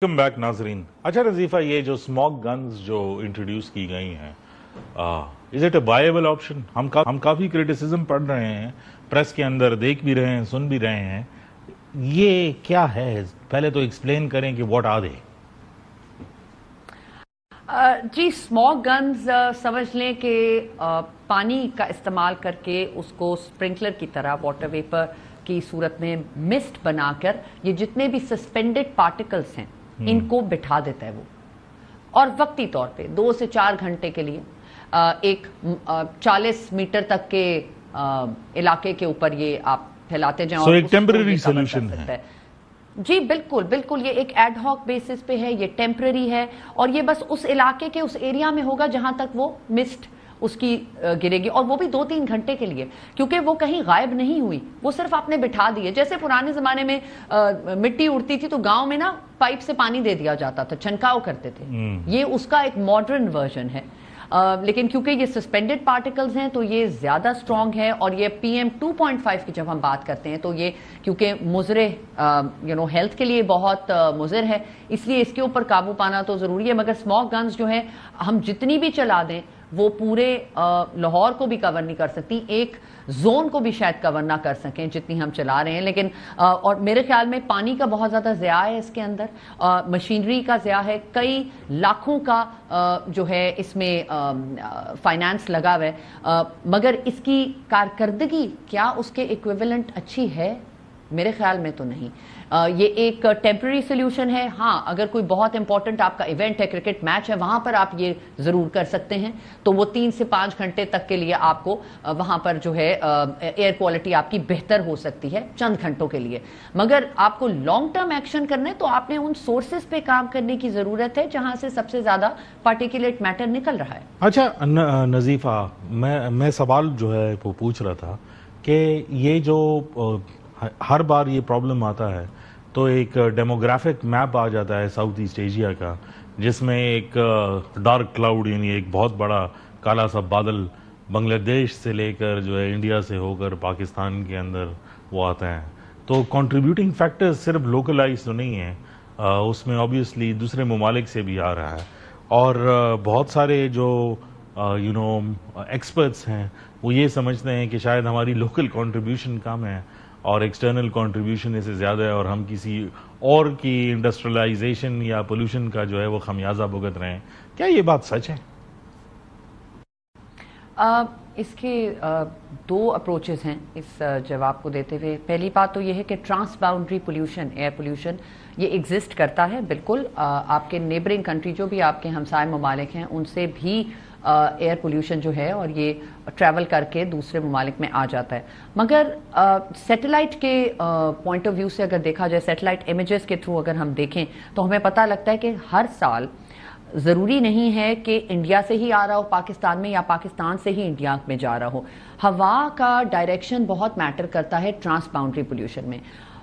Welcome back नाजरीन। अच्छा नजीफा, ये जो स्मोक गन्स जो इंट्रोड्यूस की गई हैं, is it a viable option? हम काफी क्रिटिसिज्म पढ़ रहे हैं, प्रेस के अंदर देख भी रहे हैं, सुन भी रहे हैं। ये क्या है? पहले तो एक्सप्लेन करें कि व्हाट आर दे। जी, स्मोक गन्स समझ लें कि पानी का इस्तेमाल करके उसको स्प्रिंकलर की तरह वाटर वेपर की सूरत में मिस्ट बनाकर ये जितने भी सस्पेंडेड पार्टिकल्स हैं इनको बिठा देता है वो, और वक्ती तौर पे 2 से 4 घंटे के लिए एक 40 मीटर तक के इलाके के ऊपर ये आप फैलाते जाएं। So, एक टेम्पररी सोल्यूशन है। जी बिल्कुल बिल्कुल, ये एक एड हॉक बेसिस पे है, ये टेम्पररी है, और ये बस उस इलाके के उस एरिया में होगा जहां तक वो मिस्ट उसकी गिरेगी, और वो भी 2-3 घंटे के लिए, क्योंकि वो कहीं गायब नहीं हुई, वो सिर्फ आपने बिठा दी है। जैसे पुराने जमाने में मिट्टी उड़ती थी तो गांव में ना पाइप से पानी दे दिया जाता था, छनकाव करते थे, ये उसका एक मॉडर्न वर्जन है। लेकिन क्योंकि ये सस्पेंडेड पार्टिकल्स हैं तो ये ज्यादा स्ट्रांग है, और ये PM 2.5 की जब हम बात करते हैं तो ये क्योंकि मुजरे हेल्थ के लिए बहुत मुजर है, इसलिए इसके ऊपर काबू पाना तो जरूरी है। मगर स्मोक गन्स जो है हम जितनी भी चला दें वो पूरे लाहौर को भी कवर नहीं कर सकती, एक जोन को भी शायद कवर ना कर सकें जितनी हम चला रहे हैं। लेकिन और मेरे ख्याल में पानी का बहुत ज़्यादा ज़िया है इसके अंदर, मशीनरी का ज़िया है, कई लाखों का जो है इसमें फाइनेंस लगा हुआ है, मगर इसकी कारकर्दगी क्या उसके इक्विवेलेंट अच्छी है? मेरे ख्याल में तो नहीं। ये एक टेम्पररी सोल्यूशन है। हाँ, अगर कोई बहुत इंपॉर्टेंट आपका इवेंट है, क्रिकेट मैच है, वहां पर आप ये जरूर कर सकते हैं, तो वो 3 से 5 घंटे तक के लिए आपको वहां पर जो है एयर क्वालिटी आपकी बेहतर हो सकती है चंद घंटों के लिए। मगर आपको लॉन्ग टर्म एक्शन करना है तो आपने उन सोर्सेज पे काम करने की जरूरत है जहां से सबसे ज्यादा पार्टिकुलेट मैटर निकल रहा है। अच्छा नजीफा, मैं सवाल जो है वो पूछ रहा था कि ये जो हर बार ये प्रॉब्लम आता है तो एक डेमोग्राफिक मैप आ जाता है साउथ ईस्ट एशिया का, जिसमें एक डार्क क्लाउड यानी एक बहुत बड़ा काला सा बादल बांग्लादेश से लेकर जो है इंडिया से होकर पाकिस्तान के अंदर वो आते हैं। तो कंट्रीब्यूटिंग फैक्टर्स सिर्फ लोकलाइज तो नहीं है, उसमें ऑब्वियसली दूसरे ममालिक से भी आ रहा है, और बहुत सारे जो एक्सपर्ट्स हैं वो ये समझते हैं कि शायद हमारी लोकल कंट्रीब्यूशन कम है और एक्सटर्नल कंट्रीब्यूशन इससे ज़्यादा है, और हम किसी और की इंडस्ट्रियलाइजेशन या पोल्यूशन का जो है वो खमियाजा भुगत रहे हैं। क्या ये बात सच है? इसके 2 अप्रोचेस हैं इस जवाब को देते हुए। पहली बात तो ये है कि trans boundary pollution, air pollution, ये एग्जिस्ट करता है बिल्कुल। आपके नेबरिंग कंट्री जो भी आपके हमसाय ममालिक हैं उनसे भी एयर पोल्यूशन जो है और ये ट्रैवल करके दूसरे ममालिक में आ जाता है। मगर सैटेलाइट के पॉइंट ऑफ व्यू से अगर देखा जाए, सैटेलाइट इमेजेस के थ्रू अगर हम देखें तो हमें पता लगता है कि हर साल ज़रूरी नहीं है कि इंडिया से ही आ रहा हो पाकिस्तान में या पाकिस्तान से ही इंडिया में जा रहा हो। हवा का डायरेक्शन बहुत मैटर करता है ट्रांस बाउंड्री पोल्यूशन में।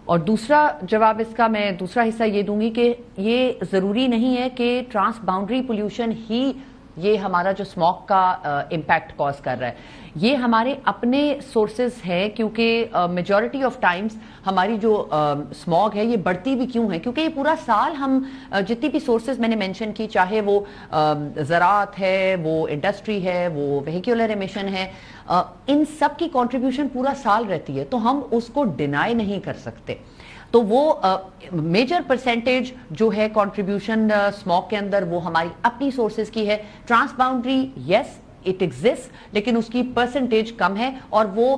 और दूसरा जवाब इसका मैं दूसरा हिस्सा ये दूंगी कि ये ज़रूरी नहीं है कि ट्रांस बाउंड्री पोल्यूशन ही ये हमारा जो स्मोक का इम्पैक्ट कॉज कर रहा है। ये हमारे अपने सोर्सेज हैं, क्योंकि मेजॉरिटी ऑफ टाइम्स हमारी जो स्मॉग है ये बढ़ती भी क्यों है, क्योंकि ये पूरा साल हम जितनी भी सोर्सेज मैंने मेंशन की, चाहे वो ज़राअत है, वो इंडस्ट्री है, वो वेहिकुलर एमिशन है, इन सब की कंट्रीब्यूशन पूरा साल रहती है, तो हम उसको डिनाई नहीं कर सकते। तो वो मेजर परसेंटेज जो है कंट्रीब्यूशन स्मोक के अंदर वो हमारी अपनी सोर्सेज की है। Trans boundary yes it exist, लेकिन उसकी परसेंटेज कम है, और वो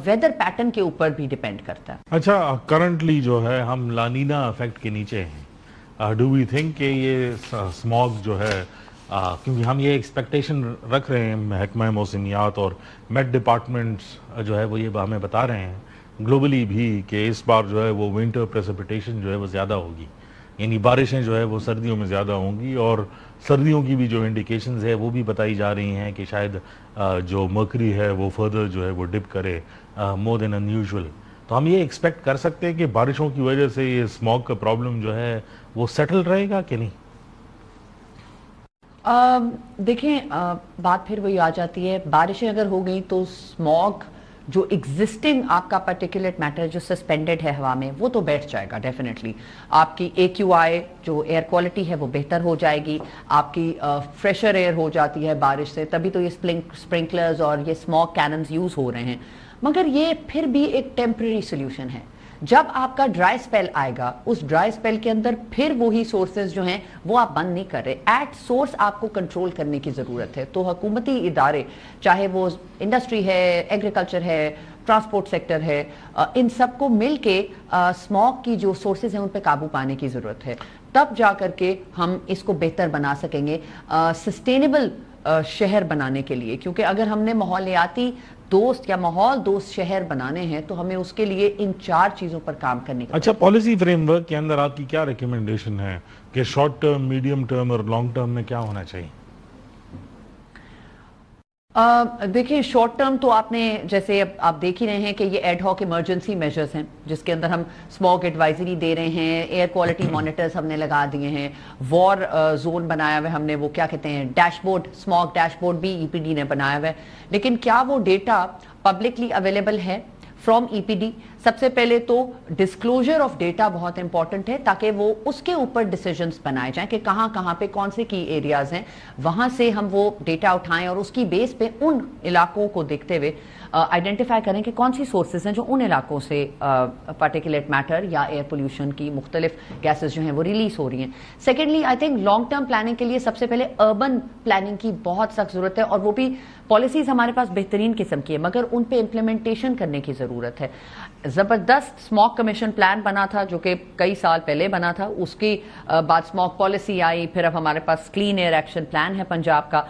वेदर पैटर्न के ऊपर भी डिपेंड करता है। अच्छा, करंटली जो है हम लानीना इफेक्ट के नीचे हैं। डू वी थिंक कि ये स्मॉग जो है, क्योंकि हम ये एक्सपेक्टेशन रख रहे हैं, महकमा मौसमियात और मेट डिपार्टमेंट्स जो है वो ये हमें बता रहे हैं ग्लोबली भी कि इस बार जो है वो विंटर प्रेसिपिटेशन जो है वो ज़्यादा होगी, यानी बारिशें जो है वो सर्दियों में ज़्यादा होंगी, और सर्दियों की भी जो इंडिकेशंस है वो भी बताई जा रही हैं कि शायद जो मर्करी है वो फर्दर जो है वो डिप करे मोर देन अनयूजुअल। तो हम ये एक्सपेक्ट कर सकते हैं कि बारिशों की वजह से ये स्मॉग का प्रॉब्लम जो है वो सेटल रहेगा कि नहीं? देखें, बात फिर वही आ जाती है, बारिशें अगर हो गई तो स्मॉग جو ایگزسٹنگ آپ کا پرٹیکولٹ میٹر جو سسپینڈڈ ہے ہوا میں وہ تو بیٹھ جائے گا ڈیفینیٹلی. آپ کی AQI جو ایئر کوالٹی ہے وہ بہتر ہو جائے گی, آپ کی فریشر ایئر ہو جاتی ہے بارش سے, تبھی تو یہ اسپرنکلرز اور یہ اسموک کیننز یوز ہو رہے ہیں. مگر یہ پھر بھی ایک ٹیمپرری سولوشن ہے. جب آپ کا ڈرائی سپیل آئے گا, اس ڈرائی سپیل کے اندر پھر وہی سورسز جو ہیں وہ آپ بند نہیں کر رہے. ایٹ سورس آپ کو کنٹرول کرنے کی ضرورت ہے. تو حکومتی ادارے, چاہے وہ انڈسٹری ہے, ایگریکلچر ہے, ٹرانسپورٹ سیکٹر ہے, ان سب کو مل کے اسموک کی جو سورسز ہیں ان پہ قابو پانے کی ضرورت ہے. تب جا کر کے ہم اس کو بہتر بنا سکیں گے سسٹینیبل شہر بنانے کے لیے. کیونکہ اگر ہم نے ماحولیاتی دوست یا ماحول دوست شہر بنانے ہیں تو ہمیں اس کے لیے ان 4 چیزوں پر کام کرنے کا. اچھا, پالیسی فریم ورک کے اندر آپ کی کیا ریکمنڈیشن ہے کہ شارٹ ٹرم, میڈیم ٹرم اور لانگ ٹرم میں کیا ہونا چاہیے؟ دیکھیں, شارٹ ٹرم تو آپ نے جیسے آپ دیکھ ہی رہے ہیں کہ یہ ایڈ ہاک ایمرجنسی میجرز ہیں جس کے اندر ہم اسموگ ایڈوائزری دے رہے ہیں, ایئر کوالٹی مانیٹرز ہم نے لگا دیے ہیں, وار زون بنایا ہوا ہے ہم نے, وہ کیا کہتے ہیں dash board, smog dash board بھی EPD نے بنایا ہوا ہے. لیکن کیا وہ ڈیٹا پبلکلی اویلیبل ہے فرام EPD؟ سب سے پہلے تو ڈسکلوجر آف ڈیٹا بہت امپورٹنٹ ہے تاکہ وہ اس کے اوپر ڈیسیجنز بنائے جائیں کہ کہاں کہاں پہ کون سے کی ایریاز ہیں, وہاں سے ہم وہ ڈیٹا اٹھائیں اور اس کی بیس پہ ان علاقوں کو دیکھتے ہوئے آئیڈینٹیفائی کریں کہ کون سی سورسز ہیں جو ان علاقوں سے پارٹیکولیٹ میٹر یا ایئر پولیوشن کی مختلف گیسز جو ہیں وہ ریلیز ہو رہی ہیں. Secondly I think long term planning کے لیے سب سے پہلے اربن پلاننگ کی بہت سخت ضرورت ہے, اور وہ بھی پالیسیز ہمارے پاس بہترین قسم کی ہے مگر ان پہ امپلیمنٹیشن کرنے کی ضرورت ہے. زبردست اسموک کمیشن پلان بنا تھا جو کہ کئی سال پہلے بنا تھا, اس کی بعد اسموک پالیسی آئی, پھر اب ہمارے پاس کلین ایئر ایکشن پلان ہے پنجاب کا.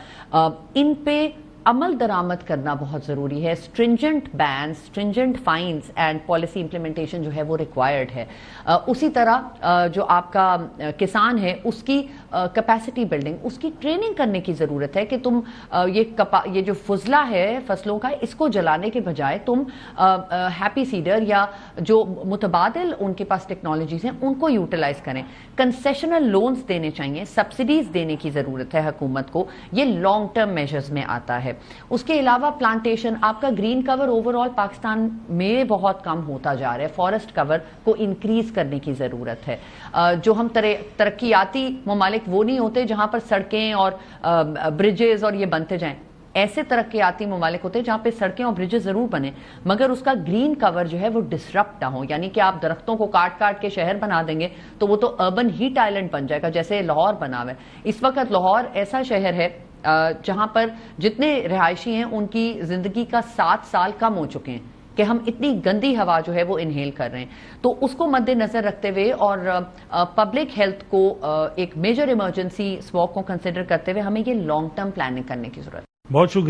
ان پہ عمل درآمد کرنا بہت ضروری ہے. Stringent bans, stringent fines and policy implementation جو ہے وہ ریکوائرڈ ہے. اسی طرح جو آپ کا کسان ہے اس کی کیپیسٹی بلڈنگ, اس کی ٹریننگ کرنے کی ضرورت ہے کہ تم یہ جو فضلہ ہے فصلوں کا اس کو جلانے کے بجائے تم ہیپی سیڈر یا جو متبادل ان کے پاس ٹیکنالوجیز ہیں ان کو یوٹیلائز کریں. کنسیشنل لونز دینے چاہیے, سبسڈیز دینے کی ضرورت ہے حکومت کو, یہ لانگ ٹرم میجرز میں آتا ہے. اس کے علاوہ پلانٹیشن, آپ کا گرین کور اوور آل پاکستان میں بہت کم ہوتا جا رہا ہے, فارسٹ کور کو انکریز کرنے کی ضرورت ہے. جو ہم ترقیاتی ممالک وہ نہیں ہوتے جہاں پر سڑکیں اور برجز اور یہ بنتے جائیں. ایسے ترقیاتی ممالک ہوتے ہیں جہاں پہ سڑکیں اور برجز ضرور بنے مگر اس کا گرین کور جو ہے وہ ڈسرپٹ نہ ہو. یعنی کہ آپ درختوں کو کاٹ کاٹ کے شہر بنا دیں گے تو وہ تو اربن ہیٹ آئلینڈ بن جائے گا جیسے لاہور بنا ہوا ہے. اس وقت لاہور ایسا شہر ہے جہاں پر جتنے رہائشی ہیں ان کی زندگی کا 7 سال کم ہو چکے ہیں کہ ہم اتنی گندی ہوا جو ہے وہ انہیل کر رہے ہیں. تو اس کو مد نظر رکھتے ہوئے اور پبلک ہیلتھ کو ایک میجر ایمرجنسی اسموک کو کنسیڈر کرتے ہوئے ہمیں یہ لانگ ٹرم پلاننگ کرنے کی ضرورت ہے. بہت شکریہ.